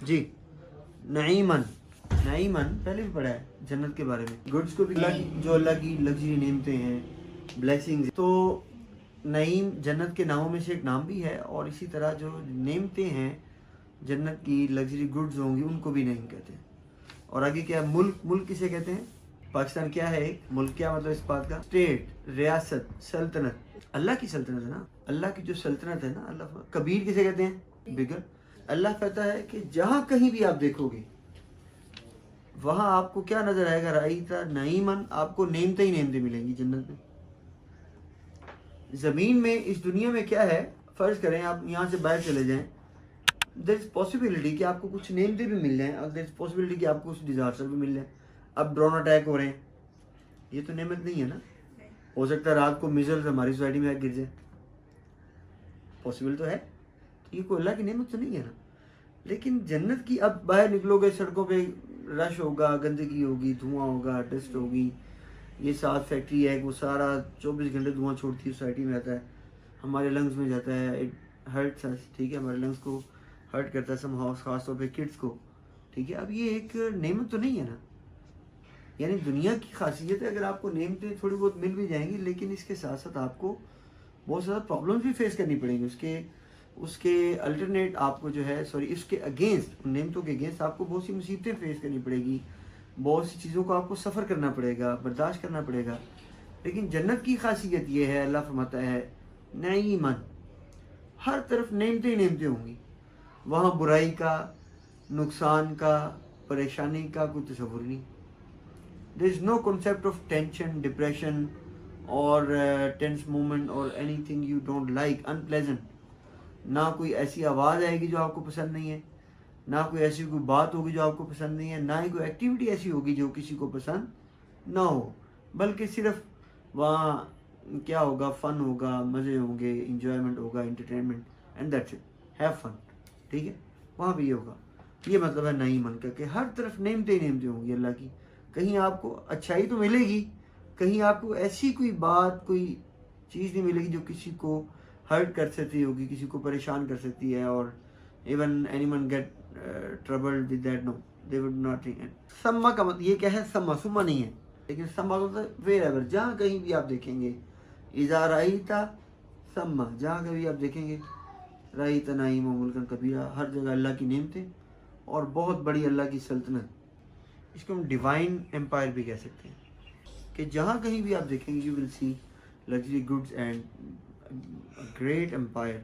جی نعیمن، نعیمن پہلے بھی پڑھا ہے جنت کے بارے میں. گڈس کو بھی جو اللہ کی لگژری نعمتیں ہیں، بلیسنگز. تو نعیم جنت کے ناموں میں سے ایک نام بھی ہے، اور اسی طرح جو نعمتیں ہیں جنت کی لگژری گڈز ہوں گی ان کو بھی نعیم کہتے ہیں. اور آگے کیا ملک، ملک کسے کہتے ہیں؟ پاکستان کیا ہے ایک ملک؟ کیا مطلب اس بات کا؟ اسٹیٹ، ریاست، سلطنت. اللہ کی سلطنت ہے نا، اللہ کی جو سلطنت ہے نا. اللہ کبیر کسے کہتے ہیں؟ بگر. اللہ کہتا ہے کہ جہاں کہیں بھی آپ دیکھو گے وہاں آپ کو کیا نظر آئے گا؟ رائیتا نعیمن، آپ کو نعمتیں ہی نعمتیں ملیں گی جنت میں. زمین میں اس دنیا میں کیا ہے، فرض کریں آپ یہاں سے باہر چلے جائیں، دیر از پاسبلٹی کہ آپ کو کچھ نعمتیں بھی مل جائیں، اور دیر از پاسبلٹی کہ آپ کو کچھ ڈیزاسٹر بھی مل جائیں. اب ڈرون اٹیک ہو رہے ہیں، یہ تو نعمت نہیں ہے نا. ہو سکتا ہے رات کو میزلز ہماری سوسائٹی میں گر جائے، پاسبل تو ہے. یہ کوئی اللہ کی نعمت تو نہیں ہے نا. لیکن جنت کی، اب باہر نکلو گے سڑکوں پہ رش ہوگا، گندگی ہوگی، دھواں ہوگا، ڈسٹ ہوگی. یہ 7 فیکٹری ہے، وہ سارا 24 گھنٹے دھواں چھوڑتی ہے، سوسائٹی میں آتا ہے، ہمارے لنگز میں جاتا ہے، اٹ ہرٹس اس. ٹھیک ہے، ہمارے لنگز کو ہرٹ کرتا ہے سم ہاؤس، خاص طور پہ کڈس کو. ٹھیک ہے، اب یہ ایک نعمت تو نہیں ہے نا. یعنی دنیا کی خاصیت ہے، اگر آپ کو نعمتیں تھوڑی بہت مل بھی جائیں گی، لیکن اس کے ساتھ ساتھ آپ کو بہت زیادہ پرابلمس بھی فیس کرنی پڑیں گی. اس کے الٹرنیٹ آپ کو جو ہے، اس کے اگینسٹ، نعمتوں کے اگینسٹ آپ کو بہت سی مصیبتیں فیس کرنی پڑے گی، بہت سی چیزوں کو آپ کو سفر کرنا پڑے گا، برداشت کرنا پڑے گا. لیکن جنت کی خاصیت یہ ہے، اللہ فرماتا ہے نعیمن، ہر طرف نعمتیں ہی نعمتیں ہوں گی. وہاں برائی کا، نقصان کا، پریشانی کا کوئی تصور نہیں. دیر از نو کنسیپٹ آف ٹینشن، ڈپریشن اور ٹینس مومنٹ اور any thing you don't like, unpleasant. نہ کوئی ایسی آواز آئے گی جو آپ کو پسند نہیں ہے، نہ کوئی ایسی کوئی بات ہوگی جو آپ کو پسند نہیں ہے، نہ ہی کوئی ایکٹیویٹی ایسی ہوگی جو کسی کو پسند نہ ہو. بلکہ صرف وہاں کیا ہوگا، فن ہوگا، مزے ہوں گے، انجوائمنٹ ہوگا، entertainment, and that's it, have fun. ٹھیک ہے، وہاں بھی یہ ہوگا. یہ مطلب ہے نعیمن کا، کہ ہر طرف نعمتیں ہی نعمتیں ہوں گی اللہ کی. کہیں آپ کو اچھائی تو ملے گی، کہیں آپ کو ایسی کوئی بات، کوئی چیز نہیں ملے گی جو کسی کو ہرٹ کر سکتی ہوگی، کسی کو پریشان کر سکتی ہے. اور even any one get troubled with that, no they would not. سما کا مطلب یہ کیا ہے؟ سما، سما نہیں ہے، لیکن سما کا مطلب ویئر ایور، جہاں کہیں بھی آپ دیکھیں گے. اذا رأیتا سما، جہاں کہیں آپ دیکھیں گے رأیتا نعیم و ملکن کبیرہ، ہر جگہ اللہ کی نعمتیں اور بہت بڑی اللہ کی سلطنت. اس کو ہم ڈیوائن امپائر بھی کہہ سکتے ہیں، کہ جہاں کہیں بھی آپ دیکھیں گے you will see luxury goods and great umpire.